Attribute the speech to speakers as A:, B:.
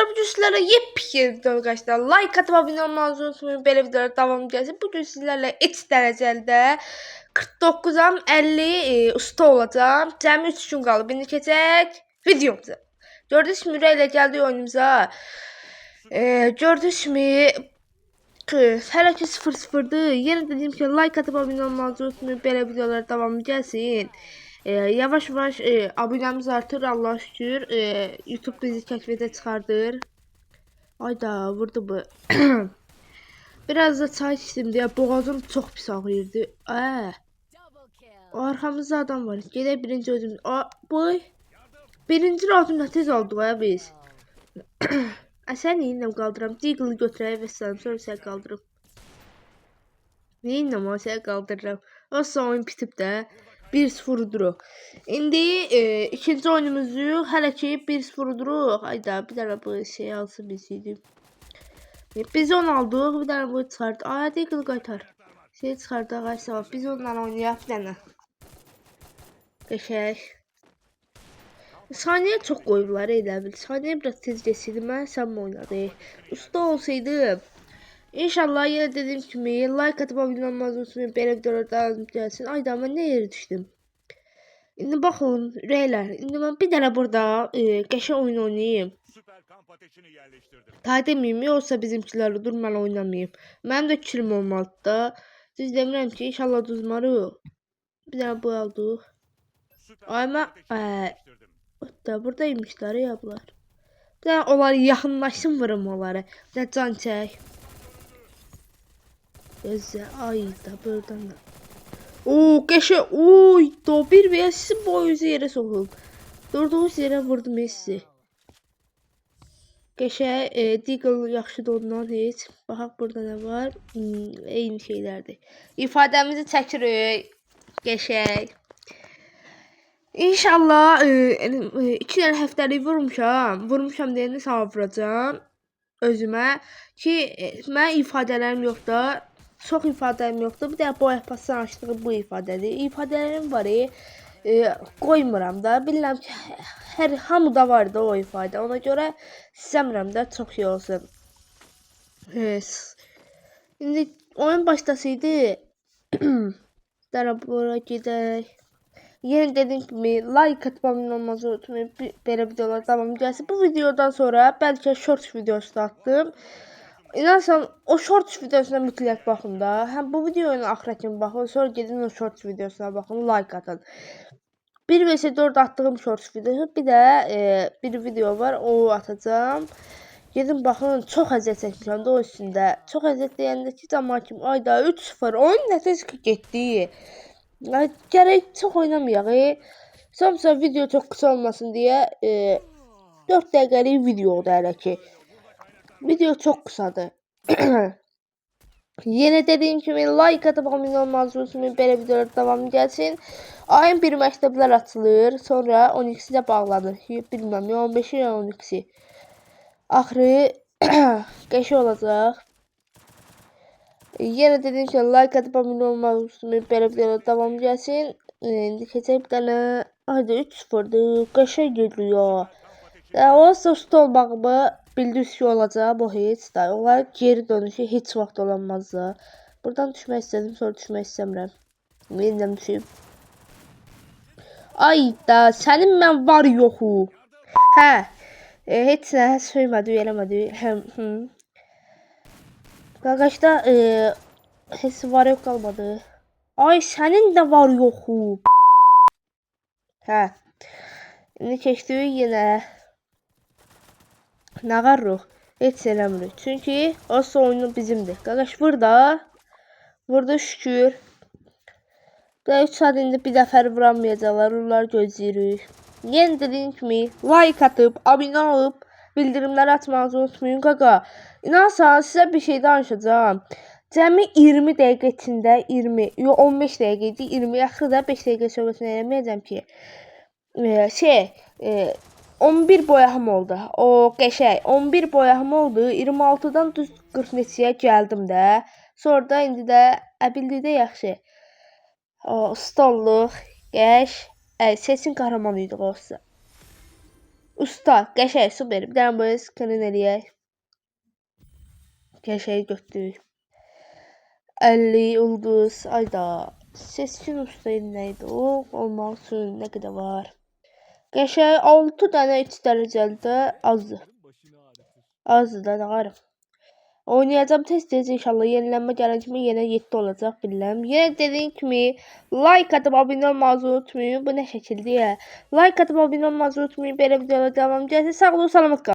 A: arkadaşlar, bugün sizlerle yepyeni video arkadaşlar. Like atıp abone olmanızı unutmayın. Böyle videolar devam edeceğiz. Bugün sizlerle X derecelde 49'dan 50 usta olacağım. Cəmi 3 gün qalıb. İndi keçək videomuza. Gördüyünüz kimi ilə gəldik oyunumuza. Gördüyünüz kimi hələ ki 0-0'dır. Yenə dediyim ki, like atıp abone olmanızı unutmayın. Belə videolar devam gəlsin. Yavaş yavaş abonemiz artır, Allah'a şükür. YouTube bizi keşfete çıkardır. Ayda vurdu bu. Biraz da çay içtim diye boğazım çok pis ağrıyordu. Arkamızda adam var. Gedək birinci özümüz. Boy. Birinci rahatımda tez olduq biz. Sən neyinlə qaldıram? Deagle'ı götürək və sonra sən qaldırım. Neyinlə o sən qaldırıram? O son oyun bitib də. 1-0 duruq. İndi ikinci oyunumuzu hələ ki 1-0 duruq. Ayda bir dənə bu şey alsın biziydim. Biz onu aldıq. Bir dənə bu çıxardı. Deagle qaytar. Şey çıxardı ağaçsa. Biz onunla oynayaq bir dənə. Qəşək. Saniye çok koydular elə bil. Saniye biraz tez geçseydi mən sən oynadı. Usta olsaydı. İnşallah yine dediğim gibi like atıp abone olmanızı unutmayın. Belə videolar davam gəlsin. Ayda mən nə yeri düşdüm? İndi baxın ürəklər. İndi mən bir dənə burada qəşəng oyun oynayayım. Ta deməyim, yoxsa bizimkilərlə durmalı oynamayayım. Mənim də kilim olmalıdır da. Düz demirəm ki, inşallah düzmarıq. Bir dənə bu aldıq. Ama da buradaymışlar ya bunlar. Bir dənə onları yaxınlaşsın vurum onları. Bir dənə can çək. Gözlə, ay da buradan da. Qəşəng. Oy, da bir və sizin boyunuzu yerə soxulub. Durduğunuz yerə vurdum sizi. Qəşəng, Deagle yaxşıdır ondan heç. Baxaq burada nə var? Eyni şeylərdir. İfadəmizi çəkirik. Qəşəng. İnşallah 2 dənə həftəlik vurmuşam deyəndə sağ vuracağam özümə ki mən ifadələrim yoxdur. Çox ifadələrim yoxdur. Bir də boya pasdan açdığı bu ifadədir. İfadələrim var. Qoymuram da. Bilirəm ki hər hamıda var da o ifadə. Ona görə istəmirəm də çox şey olsun. İndi oyun başlasaydı dərə bura gedək. Yeni dediğim gibi like atıp abone olmanızı unutmayın. Böyle videolar devam gelsin. Bu videodan sonra belki short videosu da attım. İnanırsan o short videosuna mütləq baxın da. Hem bu videonun axıra kimi baxın. Sonra gedin o short videosuna baxın. Like atın. 1 vs 4 attığım short videosu. Bir de bir video var. O atacağım. Gedin baxın. Çox əziyyət çəkmişəm də o üstündə. Çox əziyyət deyəndə ki zaman kimi ayda 3-0 oyun nəticə getdi. Gerek çok oynamayaq. Sonra video çok kısa olmasın diye 4 dəqiqəlik videodur hələ ki. Video çok kısadır. Yine dediğim gibi like atıp abone olmanızı unutmayın. Belə videolar devam gelsin. Ayın bir məktəblər açılır. Sonra 12'si də bağlanır. Bilmem ya 15'i ya 12'si. Axırı qəşəng olacaq. Yine dediğim gibi like atıp abone olmayı unutmayın. Belə videolar devam gelsin. İndi keçək bir dənə. Haydi 3-0'dır. Qəşəng geliyor. O usta olmağımı bildiğiniz ki olacaq. Bu heç da. Onlar geri dönüşü heç vaxt olamaz da. Buradan düşmək istedim. Sonra düşmək istəmirəm. Yeniden düşeyim. Ay da sənin mən var yoxu. Heç nə söymədi, eləmədi. Arkadaşlar heç var yok kalmadı. Ay senin de var yoxu. İndi keçdik yenə. Nə qarırıq? Heç eləmirik. Çünki o oyunu bizimdir. Qardaş burada. Burada şükür. Daha 3 saat indi bir dəfə vuramayacaqlar. Onları gözləyirik. Yenə dediyim kimi like atıp, abone olup, bildirimləri atmanızı unutmayın qaqa. İnansan sizə bir şey danışacağım. Cəmi 20 dəqiqə içində 15 dəqiqə idi. 20 yaxırda 5 dəqiqə söhbətini eləməyəcəm ki. 11 boyahım oldu. O qəşəng 11 boyahım oldu. 26'dan düz 40 neçəyə gəldim də. Sonra da indi də bildi də yaxşı. Ustallıq, qəş, seçin qəhrəmanı idi olsa. Usta, qəşəng, super. Bir dənə böyle skrin eləyək. Qəşəng götürürük. 50 ulduz. Ayda. Seçkin usta neydi o? Olmaq üçün nə qədər var? Qəşəng 6 dənə 3 dərəcədə azdır. Azdır da nə var? Oynayacağım tez inşallah yenilənmə gələn kimi yenə 7 olacaq bilirəm. Yenə dediyim kimi like atıp abone olmayı unutmayın. Bu ne şəkildir ya. Like atıp abone olmayı unutmayın. Belə videolara devam gəlsin. Sağ olun, salamat qalın.